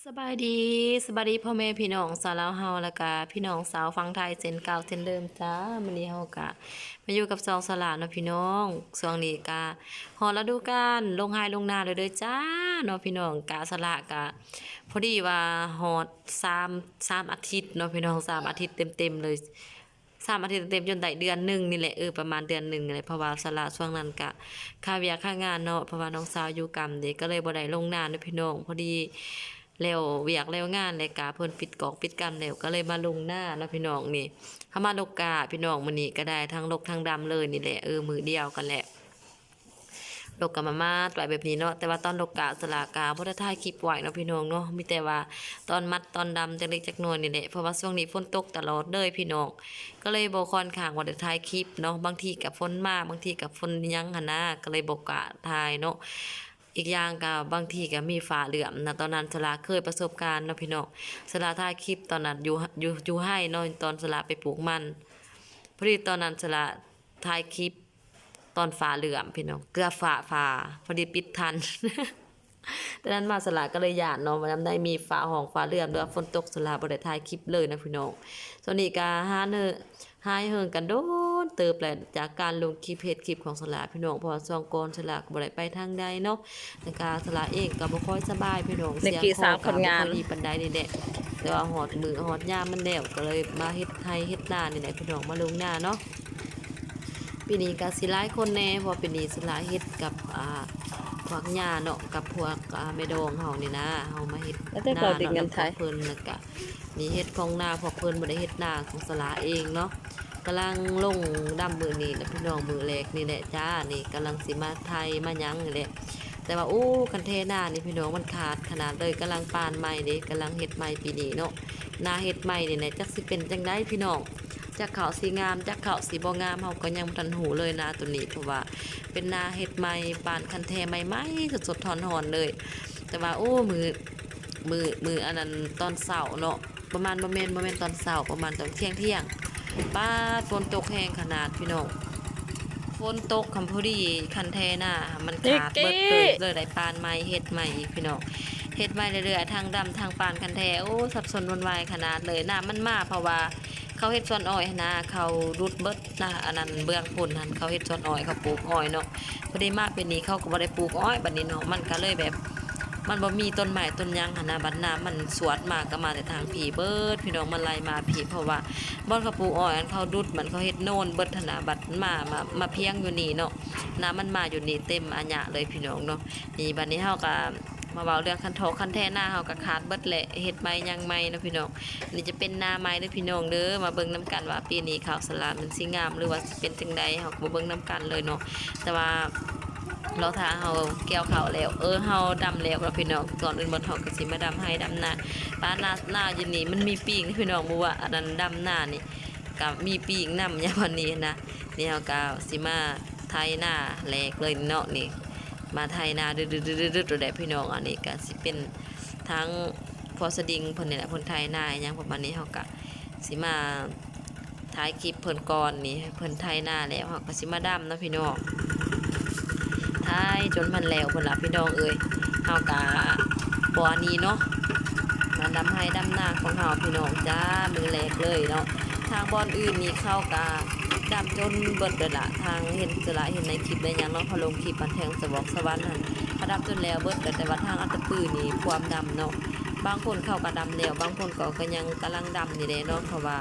สบายดีสบายดีพ่อแม่พี่น้องสาวลาวเฮาแล้วก็พี่น้องสาวฝั่งไทยเช่นเก่าเช่นเดิมจ้ามื้อนี้เฮาก็มาอยู่กับสองสลามเนาะพี่น้องช่วงนี้ก็ฮอดฤดูกาลลงไร่ลงนาเลยเด้อจ้าเนาะพี่น้องกะสละกะพอดีว่าฮอด3อาทิตย์เนาะพี่น้อง3อาทิตย์เต็มๆเลย3 อาทิตย์เต็มๆจนได้เดือนหนึ่งนี่แหละประมาณเดือนหนึ่งนี่แหละเพราะว่าสละช่วงนั้นก็ค่าเวียกค่างานเนาะเพราะว่าน้องสาวอยู่กรรมเด็กก็เลยบ่ได้ลงนาเนาะพี่น้องพอดี แล้วเวียกแล้วงานเลยกะเพิ่นปิดกอกปิดกรรมแล้วก็เลยมาลงหน้าเนาะพี่น้องนี่เฮามาลกกาพี่น้องมื้อนี้ก็ได้ทั้งลกทั้งดำเลยนี่แหละมื้อเดียวกันแหละลกกับมาตวยแบบนี้เนาะแต่ว่าตอนลกกะสลากาบ่ได้ถ่ายคลิปไว้เนาะพี่น้องเนาะมีแต่ว่าตอนมัดตอนดำจักเล็กจักน้อยนี่แหละเพราะว่าช่วงนี้ฝนตกตลอดเลยพี่น้องก็เลยบ่ค่อนข้างว่าได้ถ่ายคลิปเนาะบางทีก็ฝนมาบางทีก็ฝนยังหันนะก็เลยบ่กล้าถ่ายเนาะ อีกอย่างก็บางทีก็มีฟ้าเหลื่อมนะตอนนั้นสลาเคยประสบการณ์เนาะพี่น้องสลาถ่ายคลิปตอนนั้นอยู่ให้เนาะตอนสลาไปปลูกมันพอดีตอนนั้นสลาถ่ายคลิปตอนฟ้าเหลื่อมพี่น้องเกือบฟ้าพอดีปิดทัน ดังนั้นมาสลาก็เลยย่านเนาะมันได้มีฟ้าห้องฟ้าเหลื่อมด้วยฝนตกสลาบ่ได้ถ่ายคลิปเลยนะพี่น้องส่วนนี้ก็หายเหิงกันโดนเติบแหละจากการลงคลิปเพจคลิปของสลาพี่น้องเพราะว่าช่วงก่อนสลาก็บ่ได้ไปทางใดเนาะแล้วก็สลาเองก็บ่ค่อยสบายพี่น้องเสียงคอก็บ่ค่อยดีปานใดนี่แหละแต่ว่าฮอดมื้อฮอดยามมันแล้วก็เลยมาเฮ็ดไร่เฮ็ดนานี่แหละพี่น้องมาลงนาเนาะปีนี้ก็สิหลายคนแน่เพราะปีนี้สลาเฮ็ดกับพวกหญ้าเนาะกับพวกแม่ดองเฮานี่นะเฮามาเฮ็ดนาเนาะแล้วก็เพิ่นแล้วก็มีเฮ็ดของนาพวกเพิ่นบ่ได้เฮ็ดนาของสลาเองเนาะกำลังลงดำมื้อนี้แล้วพี่น้องมื้อแรกนี่แหละจ้านี่กำลังสิมาไถมาหยังนี่แหละแต่ว่าคันเทนานี่พี่น้องมันขาดขนาดเลยกำลังปานใหม่เด้กำลังเฮ็ดใหม่ปีนี้เนาะนาเฮ็ดใหม่นี่แหละจักสิเป็นจังได๋พี่น้องจักเขาสิงามจักเขาสิบ่งามเฮาก็ยังบ่ทันหูเลยนะตัวนี้เพราะว่า เป็นนาเฮ็ดใหม่ปานคันแท้ใหม่ๆสดๆร้อนๆเลยแต่ว่ามืออันนั้นตอนเช้าเนาะประมาณบ่แม่นตอนเช้าประมาณตอนเที่ยงป้าฝนตกแรงขนาดพี่น้องฝนตกคำพอดีคันแท้น่ะมันขาดเบิดเลยได้ปานใหม่เฮ็ดใหม่อีกพี่น้องเฮ็ดใหม่เรื่อยๆทางดำทางปานคันแท้สับสนวุ่นวายขนาดเลยน้ามันมาเพราะว่าเขาเฮ็ดสวนอ้อยนะเขารุดเบิดนะอันนั้นเบื้องพุ่นหันเขาเฮ็ดสวนอ้อยเขาปลูกอ้อยเนาะพอดีมาเป็นนี้เขาก็บ่ได้ปลูกอ้อยบัดนี้เนาะมันก็เลยแบบมันบ่มีต้นไม้ต้นหยังหันนะบัดน้ามันสวดมาก็มาแต่ทางผีเบิดพี่น้องมันไล่มาผีเพราะว่าบ่อนเขาปลูกอ้อยอันเขาดุดมันเขาเฮ็ดโน่นเบิดหันนะบัดมาเพียงอยู่นี่เนาะน้ำมันมาอยู่นี่เต็มอาญะเลยพี่น้องเนาะนี่บัดนี้เฮาก็มาเว้าเรื่องคันแท้หน้าเฮาก็ขาดเบิดแหละเฮ็ดใหม่ยังใหม่เนาะพี่น้องนี่จะเป็นนาใหม่เด้อพี่น้องเด้อมาเบิ่งนํกันว่าปีนี้ข้าวสลากมันสิงามหรือว่าสิเป็นจังใดเฮาก็บ่เบิ่งนํกันเลยเนาะแต่ว่าเราถ้าเฮาเกี่ยวข้าวแล้วเฮาดำแล้วพี่น้องก่อนอื่นบ่เฮาก็สิมาดำให้ดำนาป้านาอยู่นี่มันมีปีกพี่น้องบ่ว่าอันนั้นดำนานี่ก็มีปีกนำยามวันนี้นะนี่เฮาก็สิมาไถนาแลกเลยเนาะนี่ มาไทยนาดืดๆๆตัวใดพี่น้องอันนี้ก็สิเป็นทั้งพอสดิงเพิ่นนี่แหละเพิ่นไทยนาหยังประมาณนี้เฮาก็สิมาถ่ายคลิปเพิ่นก่อนนี่เพิ่นไทยนาแล้วเฮาก็สิมาดำเนาะพี่น้องถ่ายจนมันแล้วพุ่นล่ะพี่น้องเอ้ยเฮาก็บ่อันนี้เนาะมาดำให้ดำนาของเฮาพี่น้องจ้ามือแรกเลยเนาะทางบอนอื่นนี่เข้าก็ดำจนเบิดเลยล่ะทางเห็นสละเห็นในคลิปได้ยังเนาะพอลงคลิปบันแทงสวอกสวรรค์นั่นเขาดำจนแล้วเบิดแต่ว่าทางอัตตปือนี่ความดำเนาะบางคนเข้าก็ดำแล้วบางคนก็ยังกำลังดำนี่แหละเนาะเพราะว่า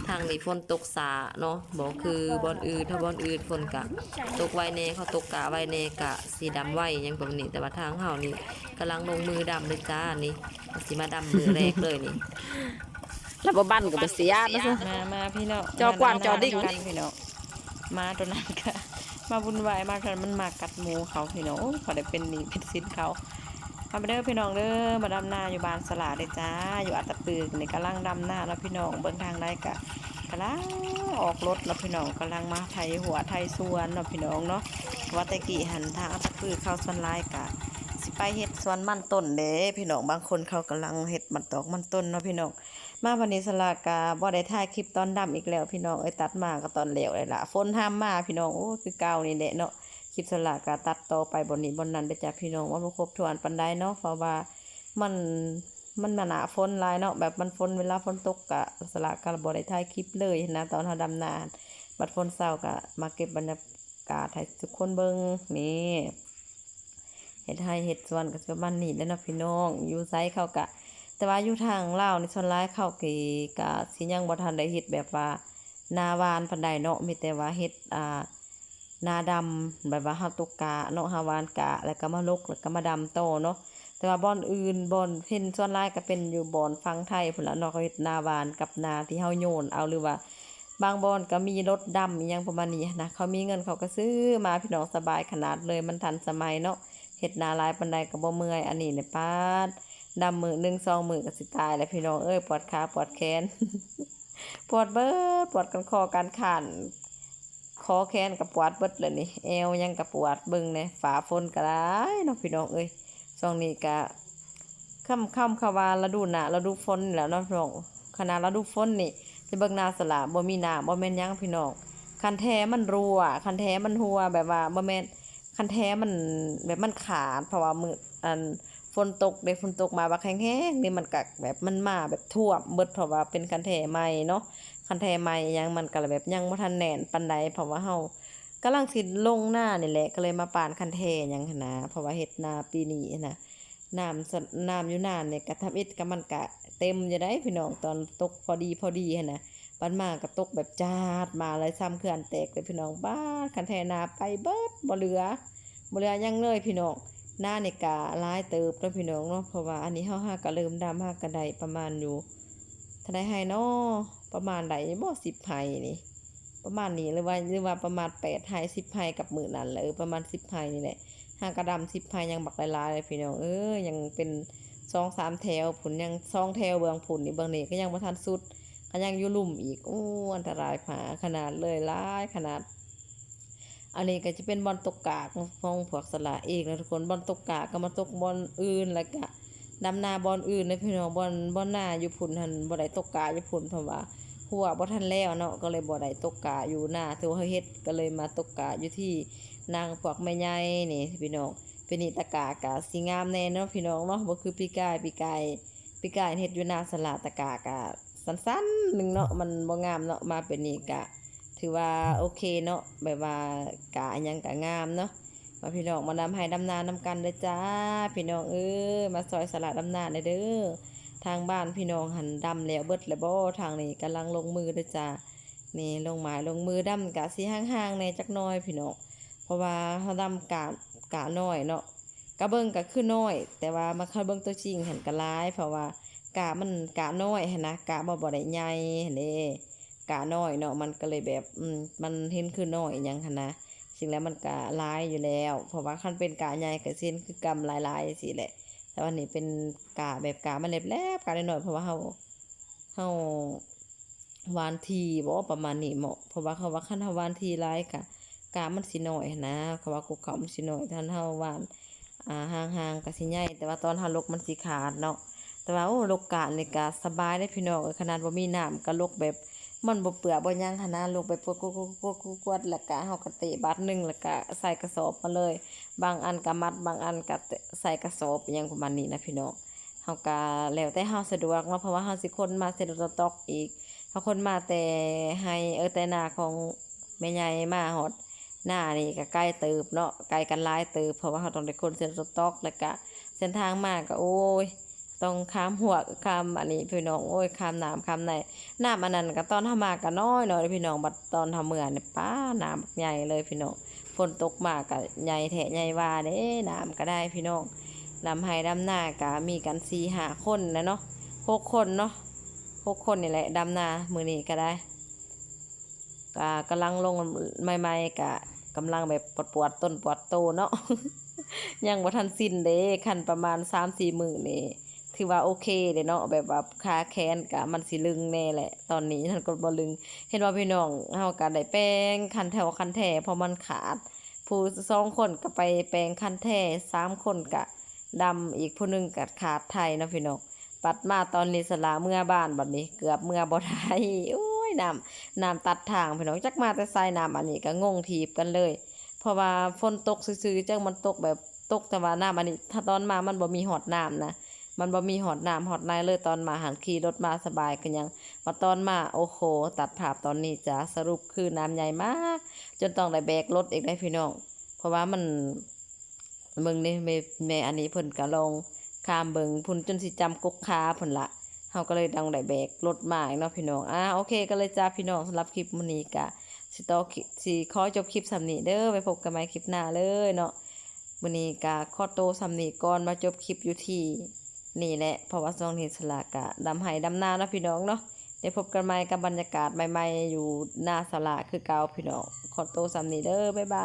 ทางนี้ฝนตกสาเนาะบ่คือบอนอื่นถ้าบอนอื่นฝนกะตกไวแน่เขาตกกะไวแน่กะสีดำไวยังแบบนี้แต่ว่าทางเฮานี่กำลังลงมือดำเลยจ้านี่สิมาดำมือแรกเลยนี่ แล้วบ่บันก็บ่เสียนะซะ มาพี่น้อง จอกว้างจอดิ่ง กันพี่น้องมาตัวนั้นก็มาวุ่นวายมากกันมันมากัดหมูเขาพี่น้องเขาได้เป็นหนี้เป็นสินเขามาเด้อพี่น้องเด้อมาดำนาอยู่บ้านสลาเลยจ้าอยู่อัตตปือนี่กำลังดำนาแล้วพี่น้องเบิ่งทางใดกะกำลังออกรถแล้วพี่น้องกำลังมาไถหัวไถสวนเนาะพี่น้องเนาะว่าแต่กี้หันทางอัตตปือเข้าสวนลายกะสิไปเฮ็ดสวนมันต้นเด้พี่น้องบางคนเขากำลังเฮ็ดมันตอกมันต้นเนาะพี่น้อง มาวันนี้สลากาบ่ได้ถ่ายคลิปตอนดำอีกแล้วพี่น้องตัดมาก็ตอนเหลวเลยล่ะฝนห้ามมาพี่น้องคือเก่านี่แหละเนาะคลิปสลากาตัดต่อไปบนนี้บนนั้นไปจ้ะพี่น้องว่าบ่ครบถ้วนปานใดเนาะเพราะว่ามัน มันมาหนาฝนหลายเนาะแบบมันฝนเวลาฝนตกกะสละก็บ่ได้ถ่ายคลิปเลยนะตอนเฮาดำนาบัดฝนเช้าก็มาเก็บบรรยากาศให้ทุกคนเบิ่งนี่เฮ็ดให้เฮ็ดสวนก็สิประมาณนี้แหล้วเนาะพี่น้องอยู่ไสเขาก็แต่ว่าอยู่ทางลาวนี่ส่วนหลายเขาก็สิยังบ่ทันได้เฮ็ดแบบว่านาหวานปานใดเนาะมีแต่ว่าเฮ็ดนาดำแบบว่าเฮาตกกะเนาะเฮาหวานกะแล้วก็มาลกแล้วก็มาดำต่อเนาะแต่ว่าบ่อนอื่นบ่อนเพิ่นส่วนหลายก็เป็นอยู่บ่อนฝั่งไทยพุ่นล่ะเนาะเขาเฮ็ดนาหวานกับนาที่เฮาโยนเอาหรือว่าบางบ่อนก็มีรถดำอีหยังประมาณนี้นะเขามีเงินเขาก็ซื้อมาพี่น้องสบายขนาดเลยมันทันสมัยเนาะเฮ็ดนาหลายปานใดก็บ่เมื่อยอันนี้เนี่ยปาดดำมื้อ1 2มื้อก็สิตายแล้วพี่น้องเอ้ยปวดขาปวดแขน ปวดเบิดปวดกันคอกันข้านคอแขนก็ปวดเบิดเลยนี่เอวยังก็ปวดเบิ่งแหน่ฝ่าฝนก็หลายเนาะพี่น้องเอ้ยช่วงนี้ก็ค่ำๆเขาว่าฤดูหน้าฤดูฝนนี่แหล้วเนาะพี่น้องขนาดฤดูฝนนี่สิเบิ่งนาสละบ่มีน้ำบ่แม่นหยังพี่น้องคันแท้มันรั่วคันแท้มันหัวแบบว่าบ่แม่นคันแท้มันแบบมันขาดเพราะว่ามื้อฝนตกเด้ฝนตกมาบักแห้งๆนี่มันก็แบบมันมาแบบท่วมเบิดเพราะว่าเป็นคันแท้ใหม่เนาะคันแท้ใหม่ยังมันก็แบบยังบ่ทันแน่นปานใดเพราะว่าเฮากำลังสิลงหน้านี่แหละก็เลยมาปานคันแท้หยังหั้นนะเพราะว่าเฮ็ดนาปีนี้นะน้ำอยู่นานเนี่ยก็ทำอิฐก็มันก็เต็มอยู่ได้พี่น้องตอนตกพอดีหั้นนะปันมาก็ตกแบบจาดมาเลยซ้ำเขื่อนแตกเลยพี่น้องบ้าคันแท้นาไปเบิดบ่เหลือหยังเลยพี่น้องหน้านี่ก็หลายเติบแล้วพี่น้องเนาะเพราะว่าอันนี้เฮาก็เริ่มดำก็ได้ประมาณอยู่เท่าใดให้เนาะประมาณใดบ่10ไร่นี่ประมาณนี้หรือว่าประมาณ8ไร่10ไร่กับมื้อนั้นเลยประมาณ10ไร่นี่แหละหากระดำ10ไร่ยังบักหลายๆเลยพี่น้องยังเป็น2-3แถวผุนยัง2แถวเบื้องผุนนี่เบื้องนี้ก็ยังบ่ทันสุดก็ยังอยู่ลุ่มอีกโอ้อันตรายผาขนาดเลยหลายขนาดอันนี้ก็จะเป็นบอลตกกากของพวกสละเองนะทุกคนบอลตกกากก็มาตกบอลอื่นแล้วก็ดำนาบอลอื่นนะพี่น้องบอลหน้าอยู่พุ่นหันบ่ได้ตกกาอยู่พุ่นเพราะว่าหัวบ่ทันแล้วเนาะก็เลยบ่ได้ตกกาอยู่หน้าที่ว่าเฮ็ดก็เลยมาตกกาอยู่ที่นางพวกแม่ใหญ่นี่พี่น้องเป็นนิตะกากะสิงามแน่เนาะพี่น้องเนาะบ่คือปีกายเฮ็ดอยู่หน้าสละตะกากะสั้นๆนึงเนาะมันบ่งามเนาะมาเป็นนี่กะถือว่าโอเคเนาะแบบว่ากะยังกะงามเนาะมาพี่น้องมาดำให้ดำนานำกันเด้อจ้าพี่น้องมาซอยสละดำนาเด้อทางบ้านพี่น้องหันดำแล้วเบิดแล้วบ่ทางนี้กำลังลงมือเด้อจ้านี่ลงไม้ลงมือดำกะสิห่างๆแน่จักหน่อยพี่น้องเพราะว่าเฮาดำกะน้อยเนาะกะเบิ่งก็คือน้อยแต่ว่ามาเข้าเบิ่งตัวจริงหันกะหลายเพราะว่ากะมันกะน้อยหันนะกะบ่ได้ใหญ่เด้กะน้อยเนาะมันก็เลยแบบมันเห็นคือน้อยหยังหั่นนะสิ่งแล้วมันกะหลายอยู่แล้วเพราะว่าคันเป็นกะใหญ่ก็สิคือกำหลายๆจังซี่แหละแต่ว่านี่เป็นกะแบบกะมันแลบๆกะน้อยๆเพราะว่าเฮาหวานทีบ่ประมาณนี้เหมาะเพราะว่าเขาว่าคันเฮาหวานทีหลายกะมันสิน้อยหั้นนะเขาว่ากุเขามันสิน้อยถ้าเฮาหวานห่างๆก็สิใหญ่แต่ว่าตอนเฮาลกมันสิขาดเนาะแต่ว่าโอ้ลกกะนี่ก็สบายเด้พี่น้องขนาดบ่มีน้ำก็ลกแบบมันบ่เปื้อบ่หยังหันนะลกไปกวดๆๆๆแล้วก็เฮาก็เตะบาดหนึงแล้วก็ใส่กระสอบมาเลยบางอันก็มัดบางอันก็ใส่กระสอบอิหยังประมาณนี้นะพี่น้องเฮาก็แล้วแต่เฮาสะดวกเนาะเพราะว่าเฮาสิขนมาเสร็จสต็อกอีกเฮาขนมาแต่ให้แต่นาของแม่ใหญ่มาฮอดหน้านี่ก็ใกล้เติบเนาะไกลกันหลายเติบเพราะว่าเฮาต้องได้ขนเสร็จสต็อกแล้วก็เส้นทางมาก็โอ้ยต้องข้ามหัวข้ามอันนี้พี่น้องโอ้ยข้ามน้ำข้ามไหนน้ำอันนั้นก็ตอนเฮามาก็น้อยๆพี่น้องบัดตอนเฮาเมื่อนี่ป้าน้ำบักใหญ่เลยพี่น้องฝนตกมาก็ใหญ่แท้ใหญ่ว่าเด้น้ำก็ได้พี่น้องดำให้ดำหน้าก็มีกัน4-5คนนะเนาะ6คนเนาะ6คนนี่แหละดำนามื้อนี้ก็ได้ก็กำลังลงใหม่ๆก็กำลังแบบปวดต้นปวดโตเนาะ ยังบ่ทันสิ้นเด้คันประมาณ 3-4 มื้อนี่ถือว่าโอเคเด้เนาะแบบว่าขาแขนก็มันสิลึงแน่แหละตอนนี้ท่านก็บ่ลึงเห็นว่าพี่น้องเฮาก็ได้แปลงคันแถวคันแท้เพราะมันขาดผู้2คนก็ไปแปลงคันแท้3คนก็ดำอีกผู้หนึงก็ขาดไทยเนาะพี่น้องปัดมาตอนนี้สละเมื่อบ้านบัดนี้เกือบเมื่อบ่ได้โอ้ยน้ำตัดทางพี่น้องจักมาแต่ไสน้ำอันนี้ก็งงถีบกันเลยเพราะว่าฝนตกซื่อๆจังมันตกแบบตกแต่ว่าน้ำอันนี้ถ้าตอนมามันบ่มีหอดน้ำนะ มันบ่มีหอดน้ำหอดในเลยตอนมาหันขี่รถมาสบายกันยังมาตอนมาโอ้โหตัดภาพตอนนี้จ้ะสรุปคือน้ำใหญ่มาก จนต้องได้แบกรถอีกได้พี่น้องเพราะว่ามันเบิ่งนี่แม่อันนี้เพิ่นก็ลองข้ามเบิ่งพุ่นจนสิจำกกขาเพิ่นละเฮาก็เลยต้องได้แบกรถมาอีกเนาะพี่น้องโอเคก็เลยจ้าพี่น้องสำหรับคลิปมื้อนี้ก็สิขอจบคลิปสำนี้เด้อไปพบกันใหม่คลิปหน้าเลยเนาะมื้อนี้ก็ขอโตวสำนี้ก่อนมาจบคลิปอยู่ที่นี่แหละเพราะว่าช่วงนี้สลากะดำไห้ดำนาเนาะพี่น้องเนาะได้พบกันใหม่กับบรรยากาศใหม่ๆอยู่หน้าสลาคือเก่าพี่น้องขอโตวสำนี้เด้อบ๊ายบาย